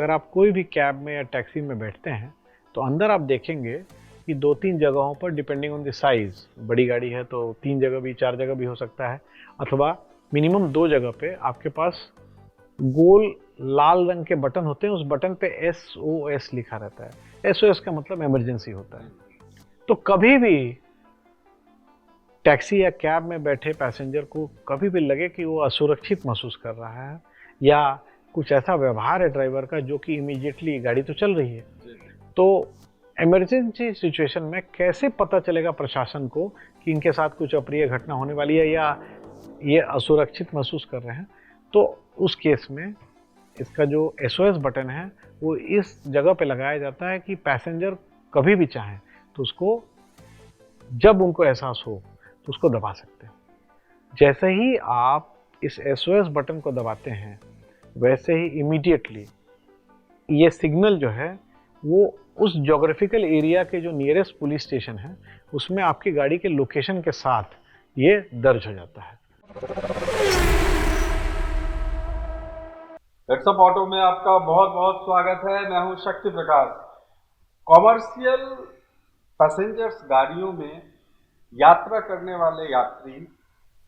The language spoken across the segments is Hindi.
अगर आप कोई भी कैब में या टैक्सी में बैठते हैं तो अंदर आप देखेंगे कि 2-3 जगहों पर डिपेंडिंग ऑन द साइज, बड़ी गाड़ी है तो 3 जगह भी 4 जगह भी हो सकता है, अथवा मिनिमम 2 जगह पे आपके पास गोल लाल रंग के बटन होते हैं। उस बटन पे SOS लिखा रहता है। SOS का मतलब इमरजेंसी होता है। तो कभी भी टैक्सी या कैब में बैठे पैसेंजर को कभी भी लगे कि वो असुरक्षित महसूस कर रहा है या कुछ ऐसा व्यवहार है ड्राइवर का जो कि इमीडिएटली, गाड़ी तो चल रही है, तो इमरजेंसी सिचुएशन में कैसे पता चलेगा प्रशासन को कि इनके साथ कुछ अप्रिय घटना होने वाली है या ये असुरक्षित महसूस कर रहे हैं। तो उस केस में इसका जो SOS बटन है वो इस जगह पे लगाया जाता है कि पैसेंजर कभी भी चाहें तो उसको, जब उनको एहसास हो तो उसको दबा सकते हैं। जैसे ही आप इस SOS बटन को दबाते हैं वैसे ही इमीडिएटली ये सिग्नल जो है वो उस ज्योग्राफिकल एरिया के जो नियरेस्ट पुलिस स्टेशन है उसमें आपकी गाड़ी के लोकेशन के साथ ये दर्ज हो जाता है। व्हाट्सएप ऑटो में आपका बहुत बहुत स्वागत है। मैं हूं शक्ति प्रकाश। कॉमर्शियल पैसेंजर्स गाड़ियों में यात्रा करने वाले यात्री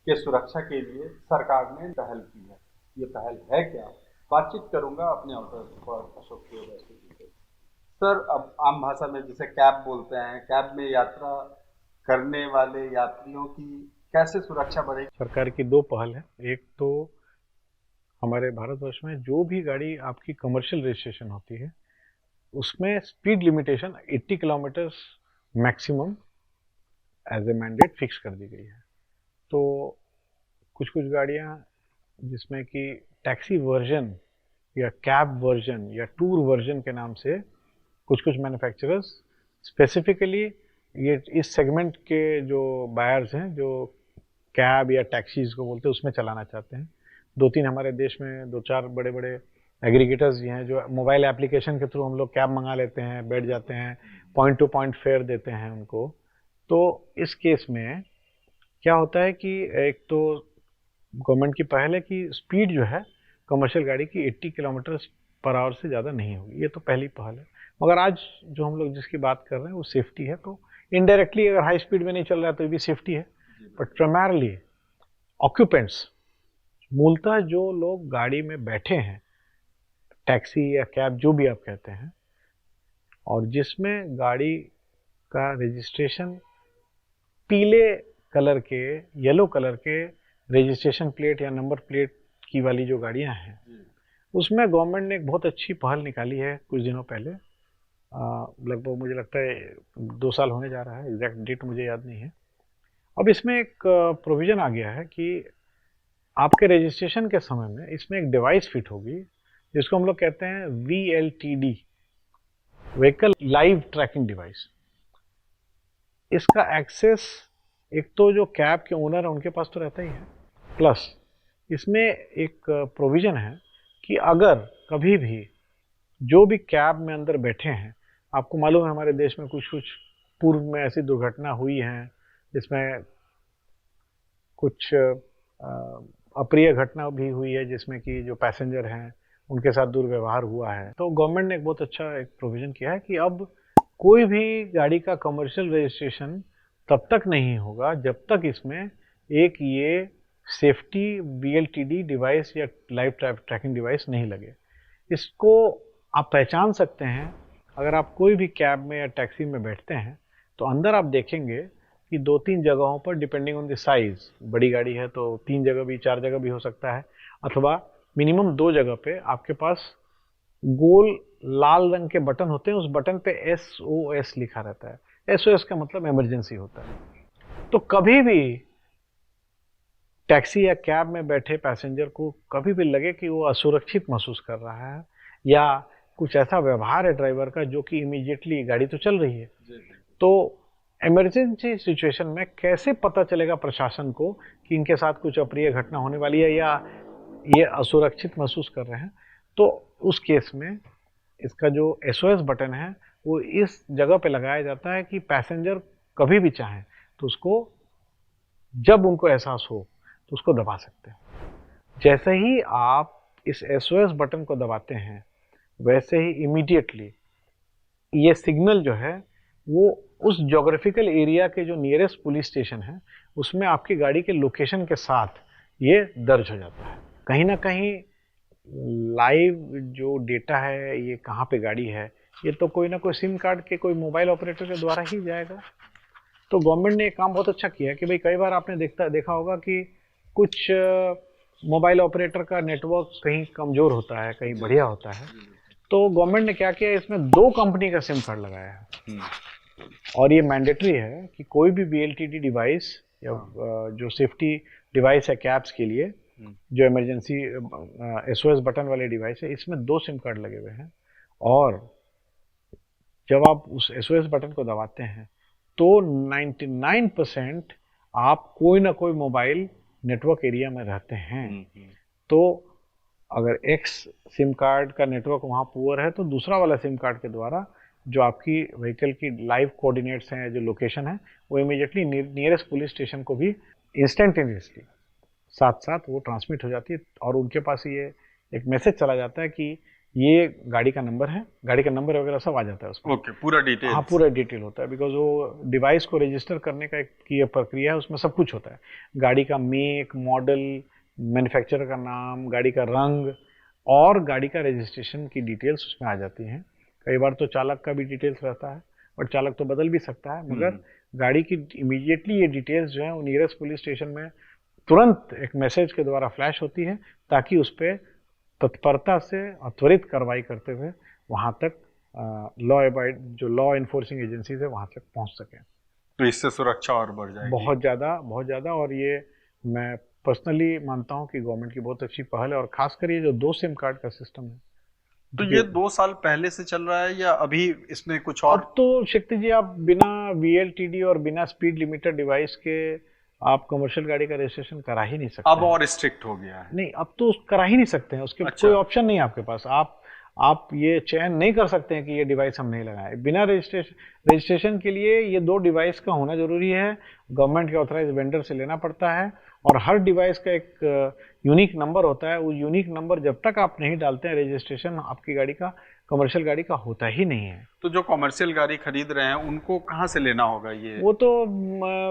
के सुरक्षा के लिए सरकार ने पहल की है। ये पहल है क्या, बातचीत करूंगा अपने ऑटो अशोक से। सर, अब आम भाषा में जिसे कैब बोलते हैं, कैब में यात्रा करने वाले यात्रियों की कैसे सुरक्षा बढ़ेगी? सरकार की 2 पहल है। एक तो हमारे भारतवर्ष में जो भी गाड़ी आपकी कमर्शियल रजिस्ट्रेशन होती है उसमें speed limitation 80 kilometre maximum as a mandate fix कर दी गई है। तो कुछ गाड़ियां जिसमें कि टैक्सी वर्जन या कैब वर्जन या टूर वर्जन के नाम से कुछ मैन्युफैक्चरर्स स्पेसिफिकली ये इस सेगमेंट के जो बायर्स हैं जो कैब या टैक्सीज को बोलते हैं उसमें चलाना चाहते हैं। 2-3 हमारे देश में 2-4 बड़े बड़े एग्रीगेटर्स भी हैं जो मोबाइल एप्लीकेशन के थ्रू हम लोग कैब मंगा लेते हैं, बैठ जाते हैं, पॉइंट टू पॉइंट फेयर देते हैं उनको। तो इस केस में क्या होता है कि एक तो गवर्नमेंट की पहल है कि स्पीड जो है कमर्शियल गाड़ी की 80 किलोमीटर पर आवर से ज़्यादा नहीं होगी। ये तो पहली पहल है। मगर आज जो हम लोग जिसकी बात कर रहे हैं वो सेफ्टी है। तो इनडायरेक्टली अगर हाई स्पीड में नहीं चल रहा है तो ये भी सेफ्टी है। बट प्राइमरली ऑक्यूपेंट्स, मूलतः जो लोग गाड़ी में बैठे हैं, टैक्सी या कैब जो भी आप कहते हैं, और जिसमें गाड़ी का रजिस्ट्रेशन पीले कलर के, येलो कलर के रजिस्ट्रेशन प्लेट या नंबर प्लेट की वाली जो गाड़ियां हैं, उसमें गवर्नमेंट ने एक बहुत अच्छी पहल निकाली है कुछ दिनों पहले। लगभग मुझे लगता है 2 साल होने जा रहा है, एग्जैक्ट डेट मुझे याद नहीं है। अब इसमें एक प्रोविज़न आ गया है कि आपके रजिस्ट्रेशन के समय में इसमें एक डिवाइस फिट होगी जिसको हम लोग कहते हैं VLTD, vehicle live tracking device. इसका एक्सेस एक तो जो कैब के ओनर है उनके पास तो रहता ही है, प्लस इसमें एक प्रोविज़न है कि अगर कभी भी जो भी कैब में अंदर बैठे हैं, आपको मालूम है हमारे देश में कुछ पूर्व में ऐसी दुर्घटना हुई हैं जिसमें कुछ अप्रिय घटना भी हुई है जिसमें कि जो पैसेंजर हैं उनके साथ दुर्व्यवहार हुआ है। तो गवर्नमेंट ने एक बहुत अच्छा एक प्रोविज़न किया है कि अब कोई भी गाड़ी का कमर्शियल रजिस्ट्रेशन तब तक नहीं होगा जब तक इसमें एक ये सेफ्टी VLTD डिवाइस या लाइव ट्रैकिंग डिवाइस नहीं लगे। इसको आप पहचान सकते हैं अगर आप कोई भी कैब में या टैक्सी में बैठते हैं तो अंदर आप देखेंगे कि 2-3 जगहों पर डिपेंडिंग ऑन द साइज, बड़ी गाड़ी है तो 3 जगह भी 4 जगह भी हो सकता है, अथवा मिनिमम 2 जगह पे आपके पास गोल लाल रंग के बटन होते हैं। उस बटन पे SOS लिखा रहता है। SOS का मतलब इमरजेंसी होता है। तो कभी भी टैक्सी या कैब में बैठे पैसेंजर को कभी भी लगे कि वो असुरक्षित महसूस कर रहा है या कुछ ऐसा व्यवहार है ड्राइवर का जो कि इमीडिएटली, गाड़ी तो चल रही है, तो इमरजेंसी सिचुएशन में कैसे पता चलेगा प्रशासन को कि इनके साथ कुछ अप्रिय घटना होने वाली है या ये असुरक्षित महसूस कर रहे हैं। तो उस केस में इसका जो SOS बटन है वो इस जगह पे लगाया जाता है कि पैसेंजर कभी भी चाहें तो उसको, जब उनको एहसास हो तो उसको दबा सकते हैं। जैसे ही आप इस SOS बटन को दबाते हैं वैसे ही इमीडिएटली ये सिग्नल जो है वो उस ज्योग्राफिकल एरिया के जो नियरेस्ट पुलिस स्टेशन है उसमें आपकी गाड़ी के लोकेशन के साथ ये दर्ज हो जाता है। कहीं ना कहीं लाइव जो डेटा है ये कहाँ पे गाड़ी है, ये तो कोई ना कोई सिम कार्ड के कोई मोबाइल ऑपरेटर के द्वारा ही जाएगा। तो गवर्नमेंट ने एक काम बहुत अच्छा किया है कि भाई कई बार आपने देखा होगा कि कुछ मोबाइल ऑपरेटर का नेटवर्क कहीं कमज़ोर होता है, कहीं बढ़िया होता है। तो गवर्नमेंट ने क्या किया, इसमें 2 कंपनी का सिम कार्ड लगाया है और ये मैंडेटरी है कि कोई भी VLTD डिवाइस या जो सेफ्टी डिवाइस है कैब्स के लिए, जो इमरजेंसी SOS बटन वाले डिवाइस है, इसमें 2 सिम कार्ड लगे हुए हैं। और जब आप उस SOS बटन को दबाते हैं तो 99% आप कोई ना कोई मोबाइल नेटवर्क एरिया में रहते हैं। तो अगर X सिम कार्ड का नेटवर्क वहाँ पुअर है तो दूसरा वाला सिम कार्ड के द्वारा जो आपकी व्हीकल की लाइव कोऑर्डिनेट्स हैं, जो लोकेशन है, वो इमीडिएटली नियरेस्ट पुलिस स्टेशन को भी इंस्टेंटेनियसली साथ साथ वो ट्रांसमिट हो जाती है और उनके पास ये एक मैसेज चला जाता है कि ये गाड़ी का नंबर है, गाड़ी का नंबर वगैरह सब आ जाता है उसमें। ओके, पूरा डिटेल। हाँ, पूरा डिटेल होता है, बिकॉज वो डिवाइस को रजिस्टर करने का की प्रक्रिया है, उसमें सब कुछ होता है। गाड़ी का मेक, मॉडल, मैन्युफैक्चरर का नाम, गाड़ी का रंग और गाड़ी का रजिस्ट्रेशन की डिटेल्स उसमें आ जाती हैं। कई बार तो चालक का भी डिटेल्स रहता है और चालक तो बदल भी सकता है, मगर गाड़ी की इमीडिएटली ये डिटेल्स जो है वो नियरेस्ट पुलिस स्टेशन में तुरंत एक मैसेज के द्वारा फ्लैश होती है ताकि उस पर तत्परता से और त्वरित कार्रवाई करते हुए वहाँ तक जो लॉ इन्फोर्सिंग एजेंसीज है वहाँ तक पहुँच सकें। तो इससे सुरक्षा और बढ़ जाएगी बहुत ज़्यादा। और ये मैं पर्सनली मानता हूँ कि गवर्नमेंट की बहुत अच्छी पहल है, और खासकर ये जो 2 सिम कार्ड का सिस्टम है। तो ये 2 साल पहले से चल रहा है या अभी इसमें कुछ और? अब तो शक्ति जी आप बिना VLTD और बिना स्पीड लिमिटर डिवाइस के आप कमर्शियल गाड़ी का रजिस्ट्रेशन करा ही नहीं सकते। अब और स्ट्रिक्ट हो गया है? नहीं, अब तो करा ही नहीं सकते हैं, उसके कोई ऑप्शन नहीं है आपके पास। आप ये चयन नहीं कर सकते हैं कि ये डिवाइस हम नहीं लगाए। बिना रजिस्ट्रेशन के लिए ये 2 डिवाइस का होना जरूरी है, गवर्नमेंट के ऑथराइज वेंडर से लेना पड़ता है, और हर डिवाइस का एक यूनिक नंबर होता है। वो यूनिक नंबर जब तक आप नहीं डालते हैं रजिस्ट्रेशन आपकी गाड़ी का, कमर्शियल गाड़ी का होता ही नहीं है। तो जो कमर्शियल गाड़ी खरीद रहे हैं उनको कहाँ से लेना होगा ये? वो तो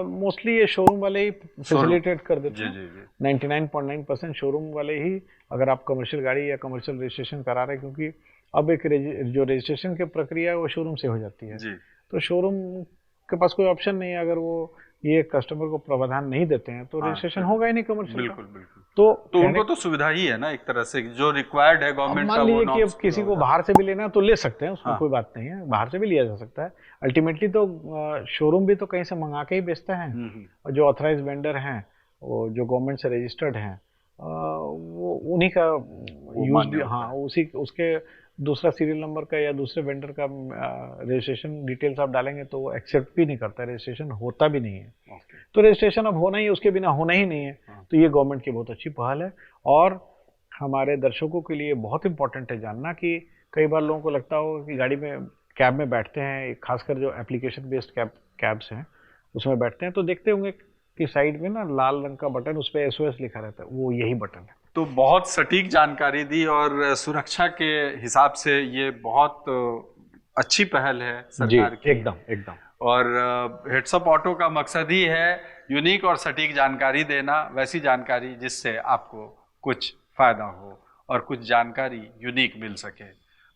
मोस्टली ये शोरूम वाले ही फैसिलिटेट कर देते हैं। जी। 99.9% शोरूम वाले ही, अगर आप कमर्शियल गाड़ी या कमर्शियल रजिस्ट्रेशन करा रहे हैं, क्योंकि अब एक जो रजिस्ट्रेशन की प्रक्रिया है वो शोरूम से हो जाती है। तो शोरूम के पास कोई ऑप्शन नहीं है, अगर वो ये कस्टमर को प्रावधान नहीं देते हैं तो रजिस्ट्रेशन होगा ही नहीं कमर्शियल। बिल्कुल। तो उनको तो सुविधा ही है ना एक तरह से, जो रिक्वायर्ड है गवर्नमेंट का। मान लीजिए कि अब किसी को बाहर से भी लेना है तो ले सकते हैं, उसमें कोई बात नहीं है, बाहर से भी लिया जा सकता है। अल्टीमेटली तो शोरूम भी तो कहीं से मंगा के ही बेचते हैं, और जो ऑथराइज वेंडर हैं, वो जो गवर्नमेंट से रजिस्टर्ड हैं, वो उन्हीं का यूज भी, हाँ, उसके दूसरा सीरियल नंबर का या दूसरे वेंडर का रजिस्ट्रेशन डिटेल्स आप डालेंगे तो वो एक्सेप्ट भी नहीं करता, रजिस्ट्रेशन होता भी नहीं है। तो रजिस्ट्रेशन अब होना ही, उसके बिना होना ही नहीं है। तो ये गवर्नमेंट की बहुत अच्छी पहल है, और हमारे दर्शकों के लिए बहुत इंपॉर्टेंट है जानना कि कई बार लोगों को लगता हो कि गाड़ी में कैब में बैठते हैं, खासकर जो एप्लीकेशन बेस्ड कैब्स हैं उसमें बैठते हैं, तो देखते होंगे कि साइड में ना लाल रंग का बटन, उस पर SOS लिखा रहता है, वो यही बटन है। तो बहुत सटीक जानकारी दी, और सुरक्षा के हिसाब से ये बहुत अच्छी पहल है सरकार की। एकदम। और हेड्सअप ऑटो का मकसद ही है यूनिक और सटीक जानकारी देना, वैसी जानकारी जिससे आपको कुछ फायदा हो और कुछ जानकारी यूनिक मिल सके।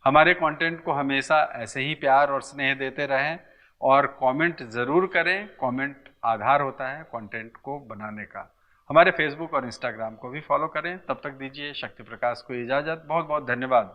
हमारे कंटेंट को हमेशा ऐसे ही प्यार और स्नेह देते रहें, और कमेंट ज़रूर करें। कमेंट आधार होता है कंटेंट को बनाने का। हमारे फेसबुक और इंस्टाग्राम को भी फॉलो करें। तब तक दीजिए शक्ति प्रकाश को इजाज़त। बहुत बहुत धन्यवाद।